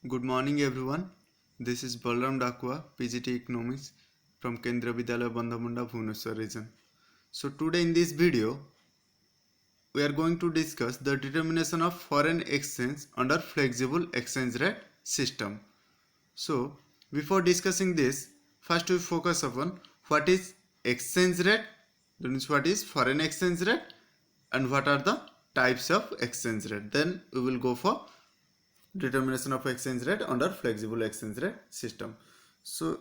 Good morning, everyone. This is Balram Dakwa, PGT Economics from Kendra Vidyalaya Bandhamunda, Bhubaneswar region. So today in this video, we are going to discuss the determination of foreign exchange under flexible exchange rate system. So before discussing this, first we focus upon what is exchange rate, that means what is foreign exchange rate, and what are the types of exchange rate. Then we will go for determination of exchange rate under flexible exchange rate system. So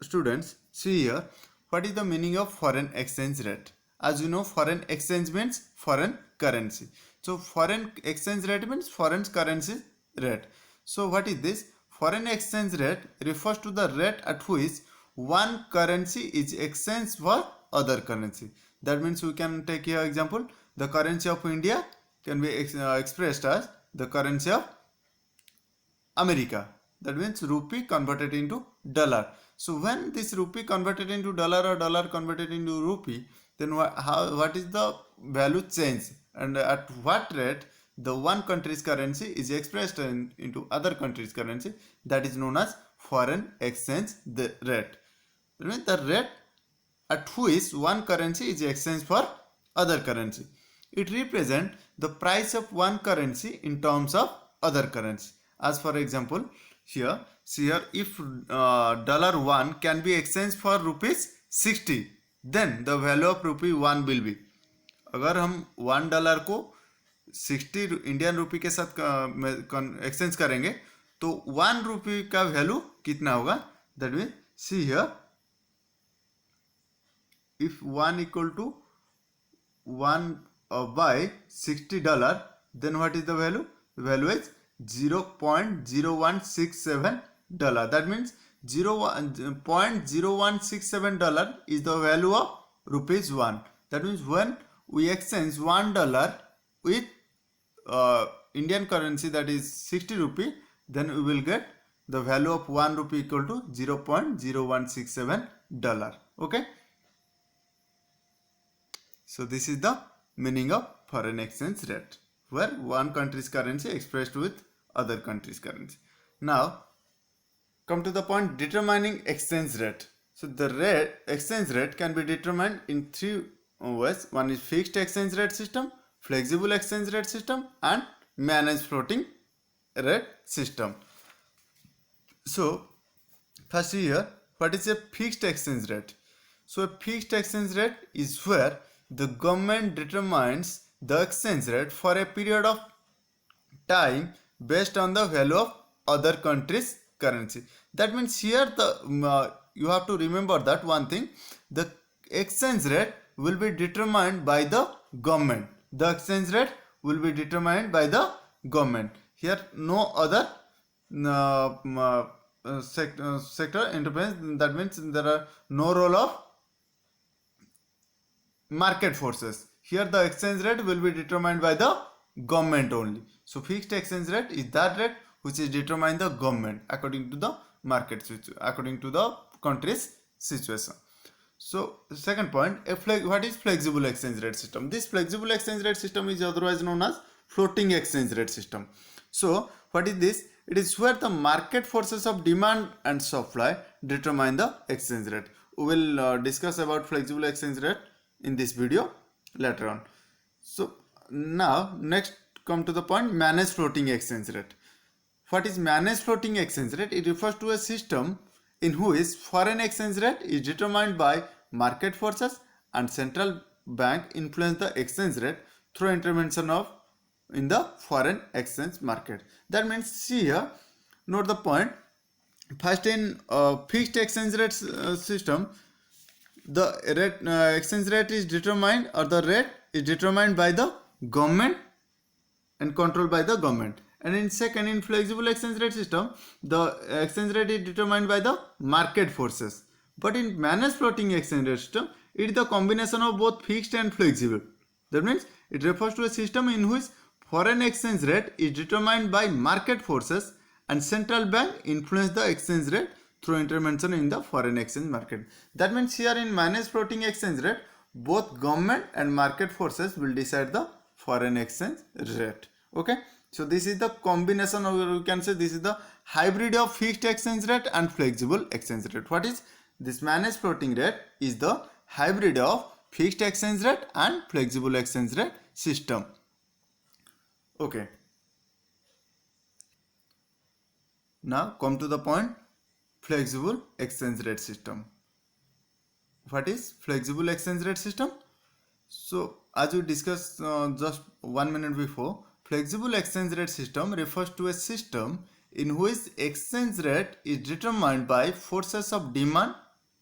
students, see here, what is the meaning of foreign exchange rate? As you know, foreign exchange means foreign currency. So foreign exchange rate means foreign currency rate. So what is this? Foreign exchange rate refers to the rate at which one currency is exchanged for other currency. That means we can take here example, the currency of India can be expressed as the currency of America. That means rupee converted into dollar. So when this rupee converted into dollar or dollar converted into rupee, then what is the value change, and at what rate the one country's currency is expressed into other country's currency, that is known as foreign exchange rate. That means the rate at which one currency is exchanged for other currency. It represents the price of one currency in terms of other currency. As for example, here, see here, if $1 can be exchanged for rupees 60, then the value of rupee 1 will be. अगर हम $1 को 60 Indian rupee के साथ exchange करेंगे तो 1 रुपी का value कितना होगा? That mean see here, if 1 equal to 1 by $60, then what is the value? The value is $0.0167. That means $0.0167 is the value of rupees 1. That means when we exchange $1 with Indian currency, that is 60 rupee, then we will get the value of 1 rupee equal to $0.0167. Okay. So this is the meaning of foreign exchange rate, where one country's currency expressed with other country's currency. Now come to the point determining exchange rate. So the exchange rate can be determined in three ways. One is fixed exchange rate system, flexible exchange rate system, and managed floating rate system. So first here, what is a fixed exchange rate? So a fixed exchange rate is where the government determines the exchange rate for a period of time based on the value of other country's currency. That means here you have to remember that one thing, the exchange rate will be determined by the government. The exchange rate will be determined by the government. Here no other sector interference. That means there are no role of market forces. Here the exchange rate will be determined by the government only. So fixed exchange rate is that rate which is determined by the government according to the market situation, according to the country's situation. So second point, what is flexible exchange rate system? This flexible exchange rate system is otherwise known as floating exchange rate system. So what is this? It is where the market forces of demand and supply determine the exchange rate. We will discuss about flexible exchange rate in this video later on. So now next come to the point, managed floating exchange rate. What is managed floating exchange rate? It refers to a system in which foreign exchange rate is determined by market forces and central bank influence the exchange rate through intervention of in the foreign exchange market. That means see here, note the point. First in fixed exchange rate system, the rate exchange rate is determined, or the rate is determined by the government and controlled by the government. And in second, in flexible exchange rate system, the exchange rate is determined by the market forces. But in managed floating exchange rate system, it is the combination of both fixed and flexible. That means it refers to a system in which foreign exchange rate is determined by market forces and central bank influence the exchange rate through intervention in the foreign exchange market. That means here in managed floating exchange rate, both government and market forces will decide the foreign exchange rate. Okay. So this is the combination, or you can say this is the hybrid of fixed exchange rate and flexible exchange rate. What is this? Managed floating rate is the hybrid of fixed exchange rate and flexible exchange rate system. Okay. Now come to the point, flexible exchange rate system. What is flexible exchange rate system? So as we discussed just 1 minute before, flexible exchange rate system refers to a system in which exchange rate is determined by forces of demand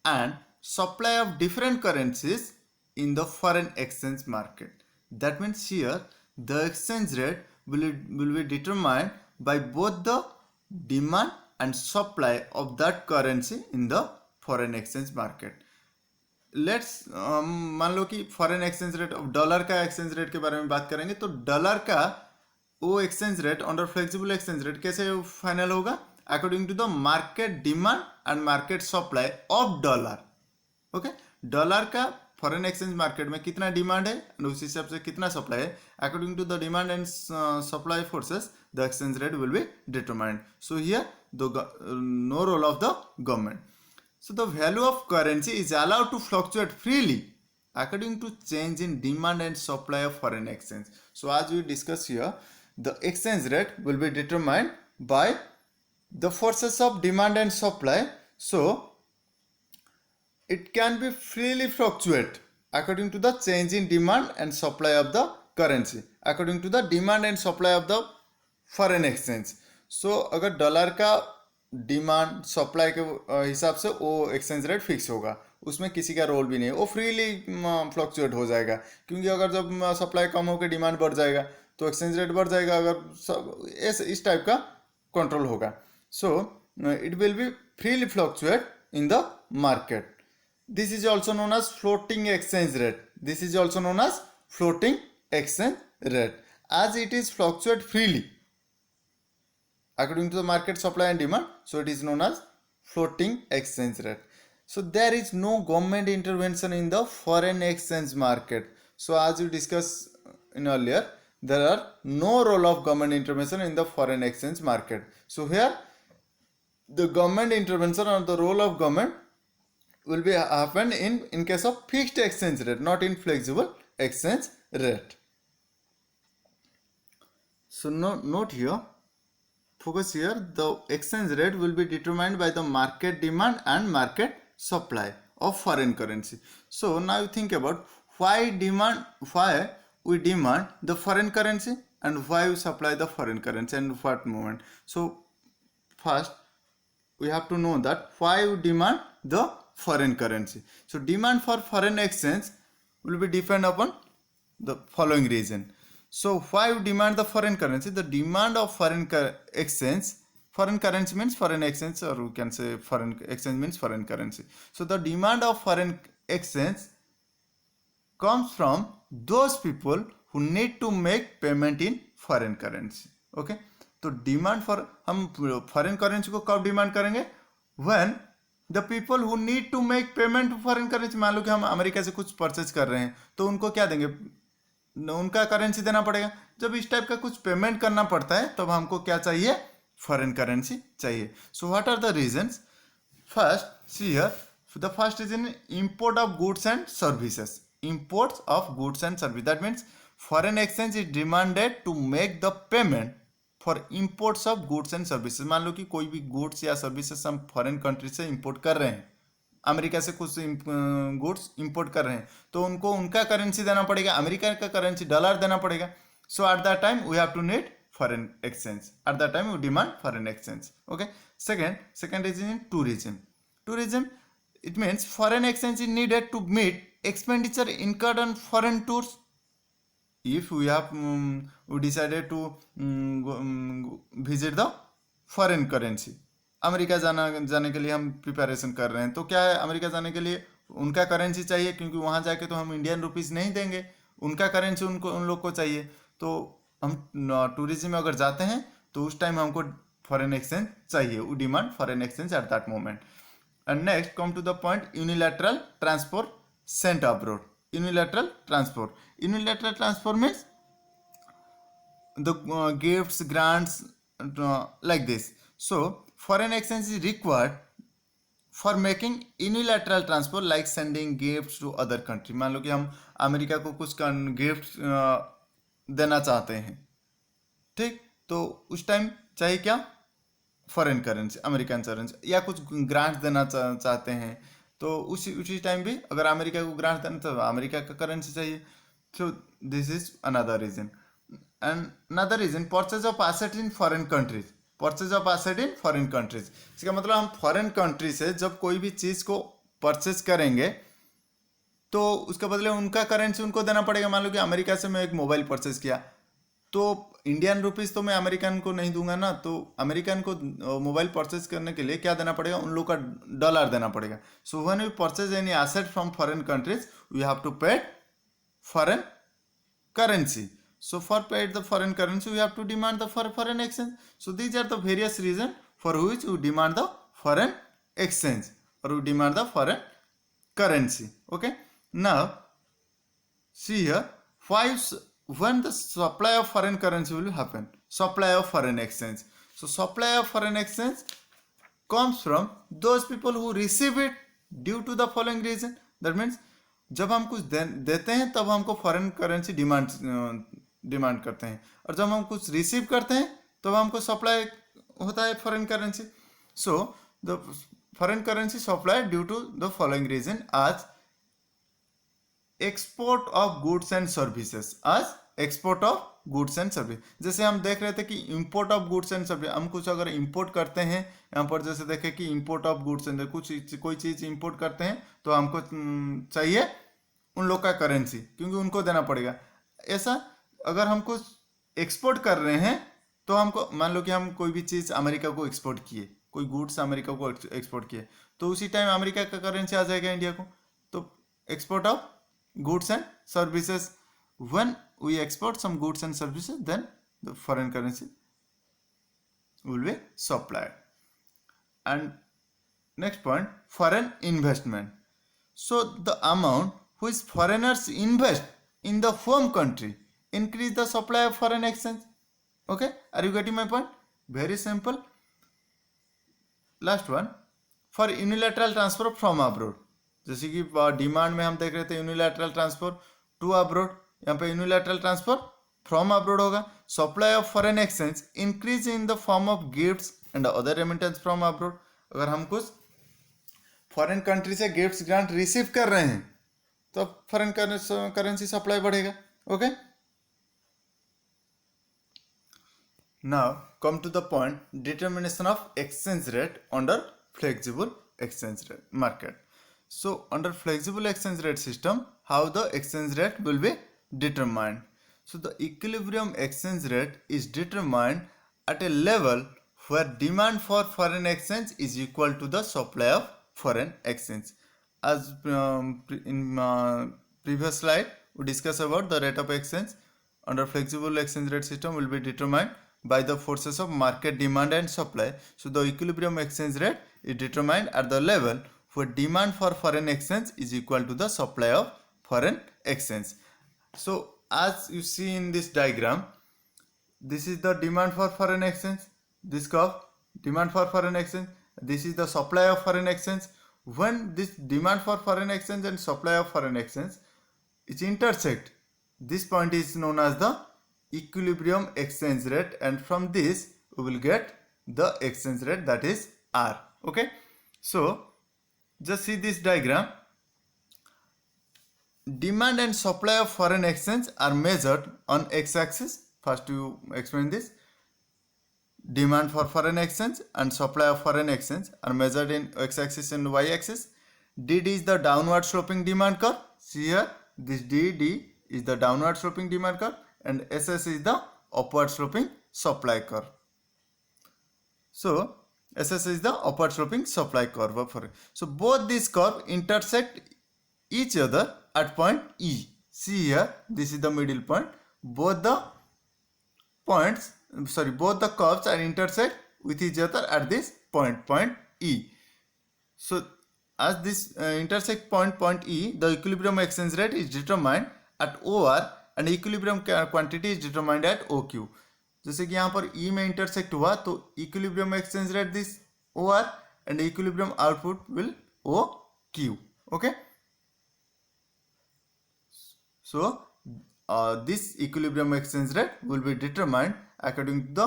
and supply of different currencies in the foreign exchange market. That means here the exchange rate will be determined by both the demand and supply of that currency in the foreign exchange market. Let's मान लो कि foreign exchange rate, dollar का exchange rate के बारे में बात करेंगे, तो डॉलर का वो exchange rate under flexible exchange rate कैसे फाइनल होगा? According to the market demand and market supply of dollar. Okay, dollar का फॉरेन एक्सचेंज मार्केट में कितना डिमांड है और उस हिसाब से कितना सप्लाई है, according to the demand and supply forces the exchange rate will be determined. So here no role of the government. So the value of currency is allowed to fluctuate freely according to change in demand and supply of foreign exchange. So as we discuss here, the exchange rate will be determined by the forces of demand and supply. So it can be freely fluctuate according to the change in demand and supply of the currency, according to the demand and supply of the foreign exchange. So अगर dollar का demand supply के हिसाब से वो exchange rate fix होगा, उसमें किसी का रोल भी नहीं है, वो फ्रीली फ्लक्चुएट हो जाएगा. क्योंकि अगर जब सप्लाई कम होकर डिमांड बढ़ जाएगा तो एक्सचेंज रेट बढ़ जाएगा, अगर सब इस टाइप का कंट्रोल होगा. So it will be freely fluctuate in the market. This is also known as floating exchange rate. This is also known as floating exchange rate as it is fluctuate freely according to the market supply and demand, so it is known as floating exchange rate. So there is no government intervention in the foreign exchange market. So as we discussed in earlier, there are no role of government intervention in the foreign exchange market. So here the government intervention or the role of government will be happen in case of fixed exchange rate, not in flexible exchange rate. So note here, focus here, the exchange rate will be determined by the market demand and market supply of foreign currency. So now you think about why we demand the foreign currency and why we supply the foreign currency and what moment. So first we have to know that why we demand the foreign currency. So demand for foreign exchange will be depend upon the following reason. So why we demand the foreign currency? The demand of foreign exchange, foreign currency means foreign exchange, or we can say foreign exchange means foreign currency. So the demand of foreign exchange comes from those people who need to make payment in foreign currency. Okay, तो demand for, हम foreign currency को कब demand करेंगे? When the people who need to make payment foreign currency. मान लो कि हम America से कुछ परचेज कर रहे हैं, तो उनको क्या देंगे? उनका करेंसी देना पड़ेगा. जब इस टाइप का कुछ पेमेंट करना पड़ता है तब हमको क्या चाहिए? फॉरेन करेंसी चाहिए. So what are the reasons? First see here, the first reason, import of goods and services. Imports of goods and service, that means foreign exchange is demanded to make the payment for imports of goods and services. मान लो कि कोई भी goods या services हम foreign country से import कर रहे हैं, अमेरिका से कुछ गुड्स इंपोर्ट कर रहे हैं, तो उनको उनका करेंसी देना पड़ेगा, अमेरिका का करेंसी डॉलर देना पड़ेगा. So at that time we have to need foreign exchange. At that time we demand foreign exchange. Okay, second is in tourism. Tourism, it means foreign exchange is needed to meet expenditure incurred on foreign tours. If we have we decided to visit the foreign currency, America जाने के लिए हम preparation कर रहे हैं, तो क्या है, अमेरिका जाने के लिए उनका करेंसी चाहिए, क्योंकि वहाँ जाके तो हम इंडियन रुपीस नहीं देंगे, उनका करेंसी उन लोग को चाहिए. तो हम टूरिज्म में अगर जाते हैं तो उस टाइम हमको फॉरेन एक्सचेंज चाहिए, वो demand foreign exchange at that moment. And next come to the point, unilateral transport sent abroad. Unilateral transport means the gifts, grants, like this. So foreign exchange is required for making unilateral transfer like sending gifts to other country. मान लो कि हम America को कुछ gift देना चाहते हैं, ठीक, तो उस टाइम चाहिए क्या, फॉरेन करेंसी, अमेरिकन करेंसी, या कुछ ग्रांट देना चाहते हैं तो उसी टाइम भी अगर अमेरिका को ग्रांट देना तो अमेरिका का करेंसी चाहिए। So this is another reason. And another reason, purchase of asset in foreign countries, purchase of asset in foreign countries. इसका मतलब हम फॉरेन कंट्री से जब कोई भी चीज़ को परचेज करेंगे तो उसके बदले उनका करेंसी उनको देना पड़ेगा। मान लो कि अमेरिका से मैं एक मोबाइल परचेज किया तो इंडियन रुपीज़ तो मैं अमेरिकन को नहीं दूंगा ना, तो अमेरिकन को मोबाइल परचेज करने के लिए क्या देना पड़ेगा, उन लोग का डॉलर देना पड़ेगा। So when we purchase any asset from foreign countries we have to pay foreign currency. So for paid the foreign currency, we have to demand the foreign exchange. So these are the various reasons for which we demand the foreign exchange or we demand the foreign currency. Okay. Now see here, when the supply of foreign currency will happen, supply of foreign exchange. So supply of foreign exchange comes from those people who receive it due to the following reason. That means जब हम कुछ देते हैं तब हमको foreign currency demand करते हैं, और जब हम कुछ रिसीव करते हैं तब हमको सप्लाई होता है foreign currency. So the foreign currency supply due to the following reason आज export of goods and services, आज export of goods and service. जैसे हम देख रहे थे कि import of goods and service, हम कुछ अगर इंपोर्ट करते हैं, यहाँ पर जैसे देखें कि इंपोर्ट ऑफ गुड्स एंड कोई चीज़ इंपोर्ट करते हैं तो हमको चाहिए उन लोग का करेंसी, क्योंकि उनको देना पड़ेगा. ऐसा अगर हम कुछ एक्सपोर्ट कर रहे हैं तो हमको, मान लो कि हम कोई भी चीज़ अमेरिका को एक्सपोर्ट किए, कोई गुड्स अमेरिका को एक्सपोर्ट किए, तो उसी टाइम अमेरिका का करेंसी आ जाएगा इंडिया को. तो export of goods and services, when we export some goods and services then the foreign currency will be supplied. And next point, foreign investment. So the amount which foreigners invest in the home country increase the supply of foreign exchange. Okay, are you getting my point? Very simple. Last one, for unilateral transfer from abroad. जैसे कि demand में हम देख रहे थे unilateral transfer to abroad, यहाँ पे unilateral transfer from abroad होगा. Supply of foreign exchange increase in the form of gifts and other remittance from abroad. अगर हम कुछ फॉरेन कंट्री से गिफ्ट्स ग्रांट रिसीव कर रहे हैं तो फॉरेन करेंसी सप्लाई बढ़ेगा. Okay, now come to the point, determination of exchange rate under flexible exchange rate market. So under flexible exchange rate system, how the exchange rate will be determined? So the equilibrium exchange rate is determined at a level where demand for foreign exchange is equal to the supply of foreign exchange. As in previous slide we discussed about the rate of exchange under flexible exchange rate system will be determined by the forces of market demand and supply. So the equilibrium exchange rate is determined at the level where demand for foreign exchange is equal to the supply of foreign exchange. So as you see in this diagram, this is the demand for foreign exchange, this curve, demand for foreign exchange, this is the supply of foreign exchange. When this demand for foreign exchange and supply of foreign exchange is intersect, this point is known as the equilibrium exchange rate, and from this we will get the exchange rate, that is R. Okay, so just see this diagram. Demand and supply of foreign exchange are measured on x-axis. First you explain this. Demand for foreign exchange and supply of foreign exchange are measured in x-axis and y-axis. DD is the downward sloping demand curve. See here, this DD is the downward sloping demand curve and SS is the upward sloping supply curve. So SS is the upward sloping supply curve of foreign. So both these curves intersect each other at point E. See here, this is the middle point. Both the curves are intersect with each other at this point E. So as this intersect point E, the equilibrium exchange rate is determined at OR and equilibrium quantity is determined at O Q. जैसे कि यहाँ पर E में intersect हुआ तो equilibrium exchange rate this O R and equilibrium output will O Q. Okay, so this equilibrium exchange rate will be determined according to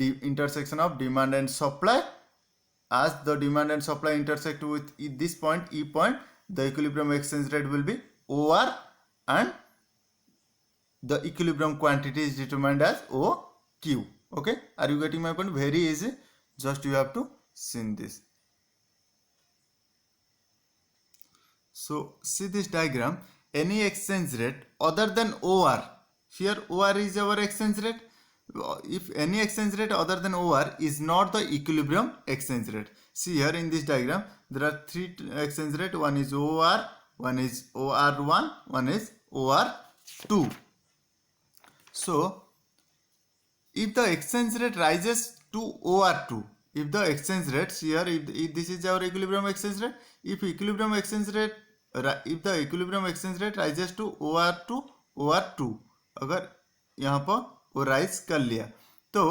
the intersection of demand and supply. As the demand and supply intersect with this point E point, the equilibrium exchange rate will be OR and the equilibrium quantity is determined as OQ. Okay, are you getting my point? Very easy, just you have to see this. So see this diagram, any exchange rate other than OR, here OR is our exchange rate. If any exchange rate other than OR is not the equilibrium exchange rate. See here in this diagram, there are three exchange rate. One is OR, one is OR1, one is OR2. So if the exchange rate rises to OR2, if the exchange rate here, if this is our equilibrium exchange rate, if the equilibrium exchange rate rises to OR2, अगर यहाँ पर वो rise कर लिया तो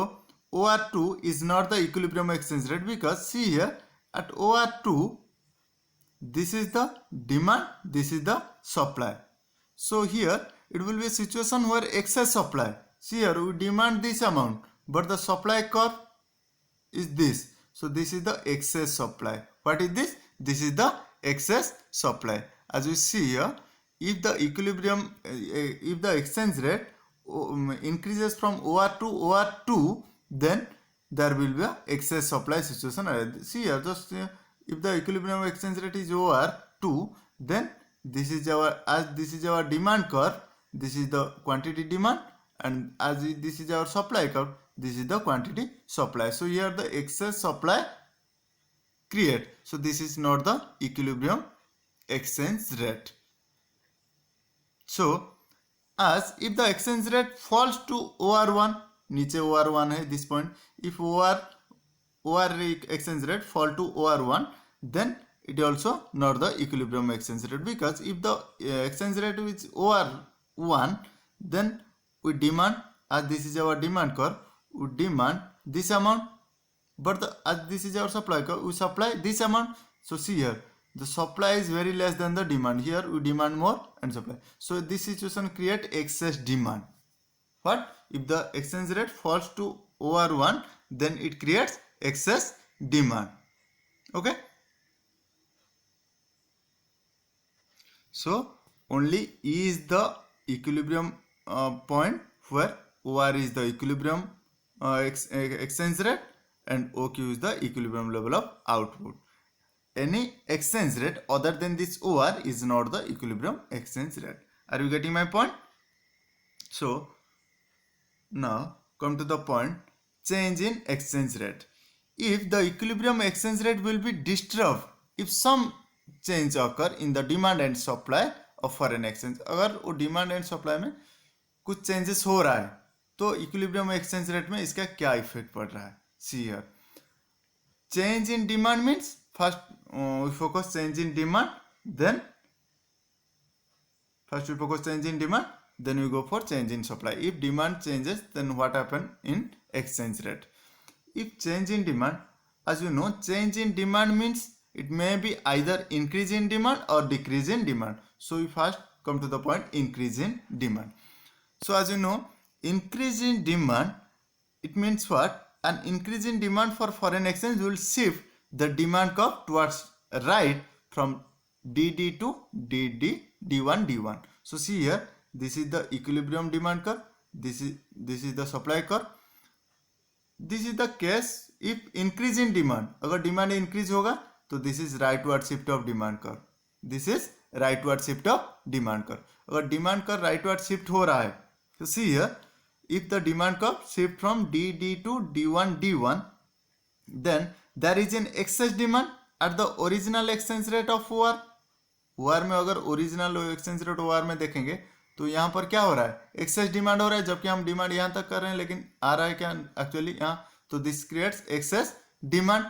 OR2 is not the equilibrium exchange rate, because see here at OR2 this is the demand, this is the supply. So here it will be a situation where excess supply. See here we demand this amount but the supply curve is this. So this is the excess supply. What is this? This is the excess supply. As we see here, if the equilibrium, if the exchange rate increases from OR to OR2, then there will be a excess supply situation. See here, just if the equilibrium exchange rate is OR2, then this is our demand curve, this is the quantity demand, and as this is our supply curve, this is the quantity supply. So here the excess supply create. So this is not the equilibrium exchange rate. So as if the exchange rate falls to OR1, नीचे OR1 है this point, if OR exchange rate fall to OR1, then it also not the equilibrium exchange rate, because if the exchange rate is OR1, then we demand, as this is our demand curve, we demand this amount, but as this is our supply curve, we supply this amount. So see here, the supply is very less than the demand. Here we demand more and supply. So this situation create excess demand. What? If the exchange rate falls to OR1, then it creates excess demand. Okay. So only E is the equilibrium point where OR is the equilibrium exchange rate and OQ is the equilibrium level of output. Any exchange rate other than this OR is not the equilibrium exchange rate. Are you getting my point? So now come to the point, change in exchange rate. If the equilibrium exchange rate will be disturbed, if some change occur in the demand and supply of foreign exchange, अगर वो demand and supply में कुछ changes हो रहा है तो equilibrium exchange rate में इसका क्या effect पड़ रहा है? See here, change in demand means first we focus change in demand, then first we focus change in demand, then we go for change in supply. If demand changes, then what happen in exchange rate? If change in demand, as you know, change in demand means it may be either increase in demand or decrease in demand. So we first come to the point, increase in demand. So as you know, increase in demand, it means what? An increase in demand for foreign exchange will shift the demand curve towards right from DD to DD, D1, D1. So see here, this is the equilibrium demand curve, this is the supply curve. This is the case if increase in demand, अगर demand increase होगा तो this is rightward shift of demand curve, this is rightward shift of demand curve. अगर demand curve rightward shift हो रहा है तो see here, if the demand curve shift from DD to D1, D1, then there is an excess demand at the original exchange rate of OR. OR में अगर original exchange rate OR में देखेंगे तो यहाँ पर क्या हो रहा है? एक्सेस डिमांड हो रहा है, जबकि हम डिमांड यहाँ तक कर रहे हैं, लेकिन आ रहा है क्या एक्चुअली यहाँ? तो this creates excess demand.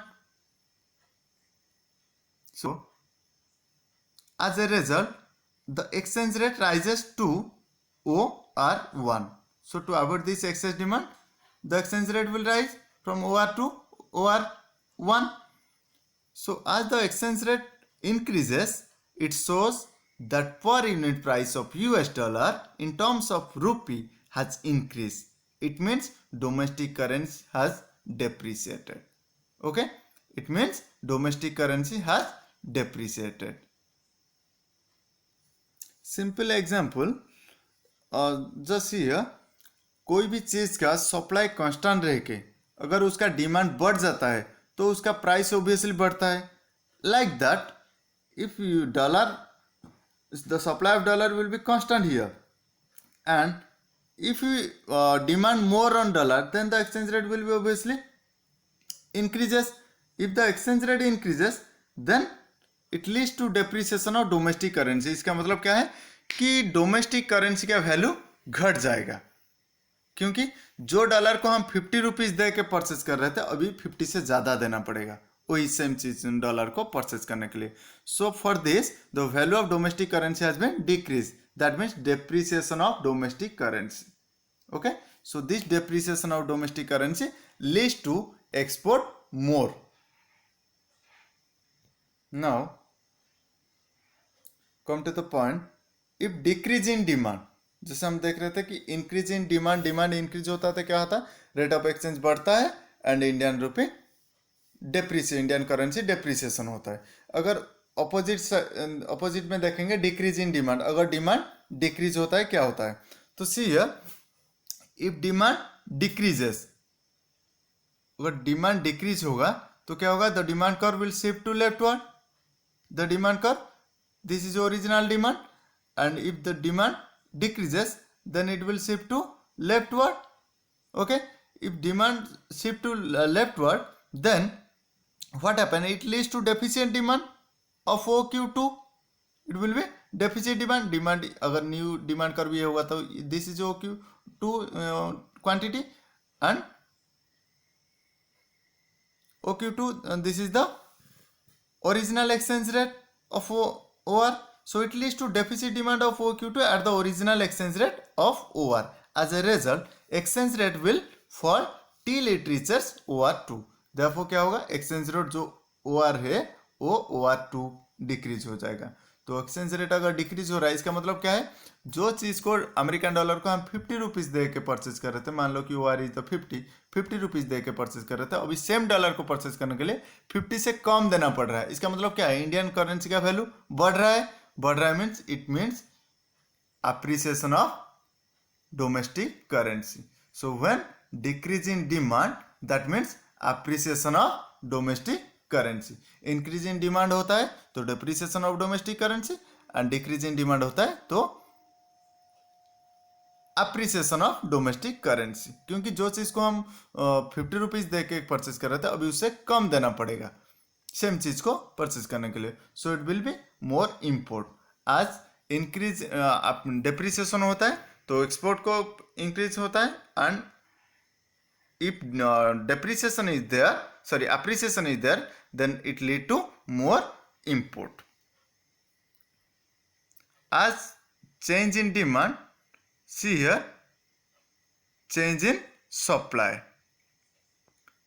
So as a result, the exchange rate rises to OR. are 1. So to avoid this excess demand, the exchange rate will rise from OR to OR1. So as the exchange rate increases, it shows that per unit price of US dollar in terms of rupee has increased. It means domestic currency has depreciated. Okay, it means domestic currency has depreciated. Simple example, just here कोई भी चीज़ का supply constant रह के अगर उसका demand बढ़ जाता है तो उसका प्राइस ऑब्वियसली बढ़ता है. Like that if you dollar the supply of dollar will be constant here, and if you demand more on dollar, then the exchange rate will be obviously increases. If the exchange rate increases, then it leads to depreciation of domestic currency. इसका मतलब क्या है कि domestic currency का value घट जाएगा, क्योंकि जो डॉलर को हम 50 रुपीज़ दे के परचेज कर रहे थे अभी 50 से ज़्यादा देना पड़ेगा वही सेम चीज डॉलर को परचेज करने के लिए. So for this the value of domestic currency has been decrease. That means depreciation of domestic currency. Okay, so this depreciation of domestic currency leads to export more. Now come to the point, if decrease in demand, जैसे हम देख रहे थे कि increase in demand, demand increase होता है क्या होता है, रेट ऑफ एक्सचेंज बढ़ता है and Indian rupee Indian currency depreciation होता है. अगर अपोजिट में देखेंगे डिक्रीज इन डिमांड, अगर डिमांड डिक्रीज होता है क्या होता है, तो see here if demand decreases, अगर डिमांड डिक्रीज होगा तो क्या होगा, the demand curve will shift to leftward. The demand curve, this is original demand, and if the demand decreases then it will shift to leftward. Okay, if demand shift to leftward, then what happen, it leads to deficient demand of OQ2. it will be deficit demand. Demand अगर new demand कर भी होगा तो this is OQ2 quantity and OQ2 this is the original exchange rate of OR. So it leads to deficit demand of OQ2 at the original exchange rate of OR. As a result, exchange rate will fall till it reaches OR2. Therefore क्या होगा, exchange rate जो OR है वो OR2 decrease हो जाएगा. तो exchange rate अगर decrease हो रहा है इसका मतलब क्या है, जो चीज़ को अमेरिकन डॉलर को हम 50 रुपीज़ दे के परचेज कर रहे थे, मान लो कि OR इज तो 50 रुपीज़ दे के परचेज कर रहे थे, अभी सेम डॉलर को परचेज करने के लिए 50 से कम देना पड़ रहा है. इसका मतलब क्या है, इंडियन करेंसी का वैल्यू बढ़ रहा है. बढ़ रहा है means it means appreciation of domestic currency. So when decrease in demand, that means appreciation of domestic currency. Increase in demand होता है तो depreciation of domestic currency, and decrease in demand होता है तो appreciation of domestic currency. क्योंकि जो चीज़ को हम 50 रुपीज़ दे के परचेज कर रहे थे अभी उससे कम देना पड़ेगा सेम चीज को परचेज करने के लिए. So it will be more import. आज इंक्रीज डेप्रिसिएशन होता है तो एक्सपोर्ट को इंक्रीज होता है, and if depreciation is there, sorry appreciation is there, then it lead to more import. आज change in demand, see here change in supply.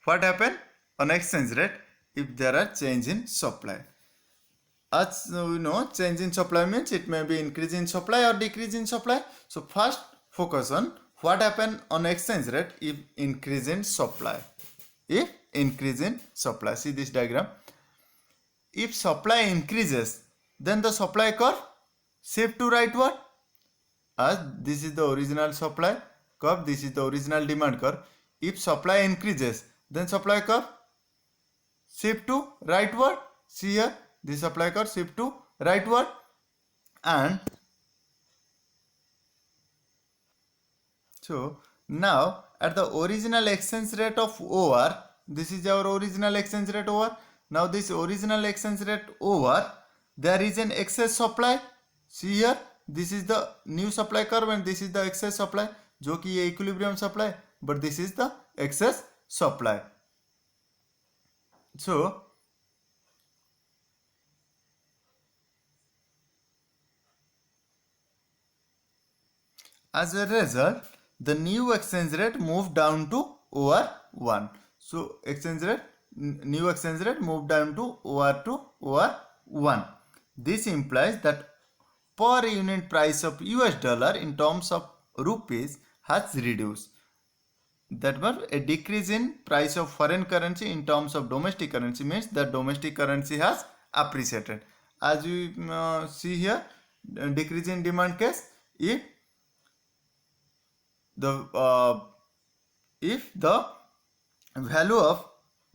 What happen on exchange rate if there are change in supply? As we know, change in supply means it may be increase in supply or decrease in supply. So first focus on what happen on exchange rate if increase in supply. If increase in supply, see this diagram. If supply increases, then the supply curve shift to rightward. As this is the original supply curve, this is the original demand curve. If supply increases, then supply curve shift to rightward. See here, this supply curve shift to rightward, and so now at the original exchange rate of OR, this is our original exchange rate OR. Now this original exchange rate OR, there is an excess supply. See here, this is the new supply curve and this is the excess supply, जो कि ये equilibrium supply, but this is the excess supply. So As a result, the new exchange rate moved down to over 1. So new exchange rate moved down to over 1. This implies that per unit price of US dollar in terms of rupees has reduced. That means a decrease in price of foreign currency in terms of domestic currency means that domestic currency has appreciated. As we see here, decrease in demand case, if the value of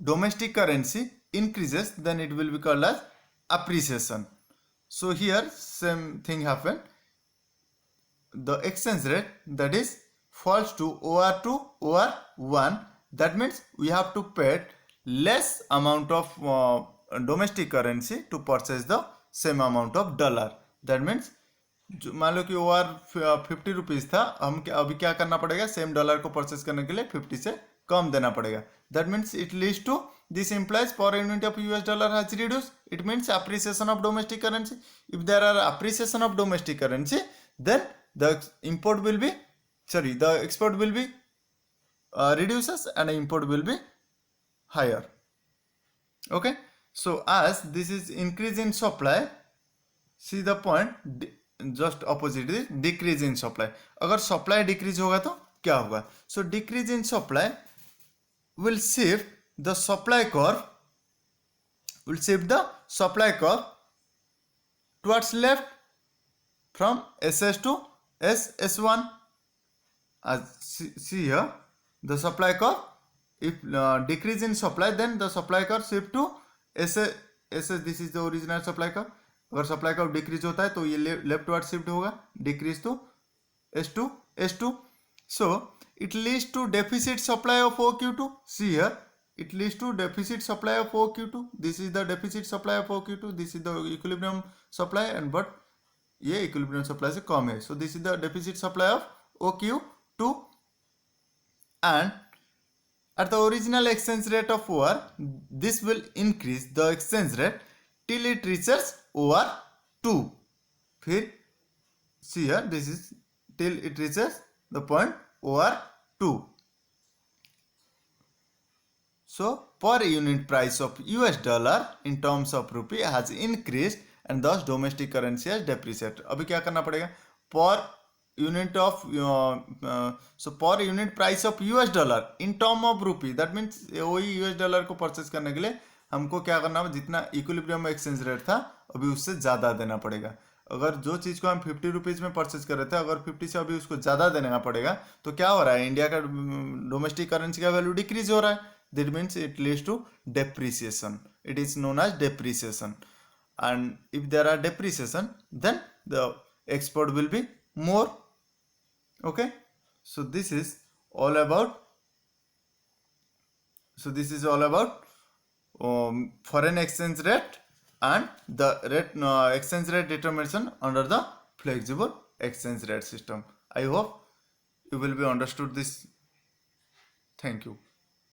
domestic currency increases, then it will be called as appreciation. So here same thing happened. The exchange rate, that is, falls to over 1. That means we have to pay less amount of domestic currency to purchase the same amount of dollar. That means मान लो कि over 50 rupees था, हम अभी क्या करना पड़ेगा, same dollar को परचेस करने के लिए 50 से कम देना पड़ेगा. That means it leads to, this implies per unit of US dollar has reduced. It means appreciation of domestic currency. If there are appreciation of domestic currency, then the export will be reduces and import will be higher. Okay, so as this is increase in supply, see the point, just opposite is decrease in supply. अगर supply decrease होगा तो क्या होगा? So decrease in supply will shift the supply curve towards left from SS to SS1. As see here, the supply curve, if decrease in supply, then the supply curve shift to SS. This is the original supply curve. अगर supply curve decrease होता है तो ये leftward shift होगा, decrease to S2. So it leads to deficit supply of OQ2. See here, it leads to deficit supply of OQ2. This is the deficit supply of OQ2. This is the equilibrium supply, and but ये equilibrium supply से कम है. So this is the deficit supply of OQ2, and at the original exchange rate of war, this will increase the exchange rate till it reaches over 2. फिर see here, this is till it reaches the point over 2. So per unit price of US dollar in terms of rupee has increased and thus domestic currency has depreciated. अभी क्या करना पड़ेगा? Per unit of so per unit price of US dollar in term of rupee, that means वही US dollar को purchase करने के लिए हमको क्या करना है, जितना इक्विलिब्रियम एक्सचेंज रेट था अभी उससे ज़्यादा देना पड़ेगा. अगर जो चीज़ को हम 50 रुपीज़ में परचेज कर रहे थे, अगर 50 से अभी उसको ज़्यादा देना पड़ेगा तो क्या हो रहा है, इंडिया का डोमेस्टिक करेंसी का वैल्यू डिक्रीज हो रहा है. That means it leads to depreciation. It is known as depreciation, and if there are depreciation then the export will be more. Okay, so this is all about foreign exchange rate and the rate exchange rate determination under the flexible exchange rate system. I hope you will be understood this. Thank you.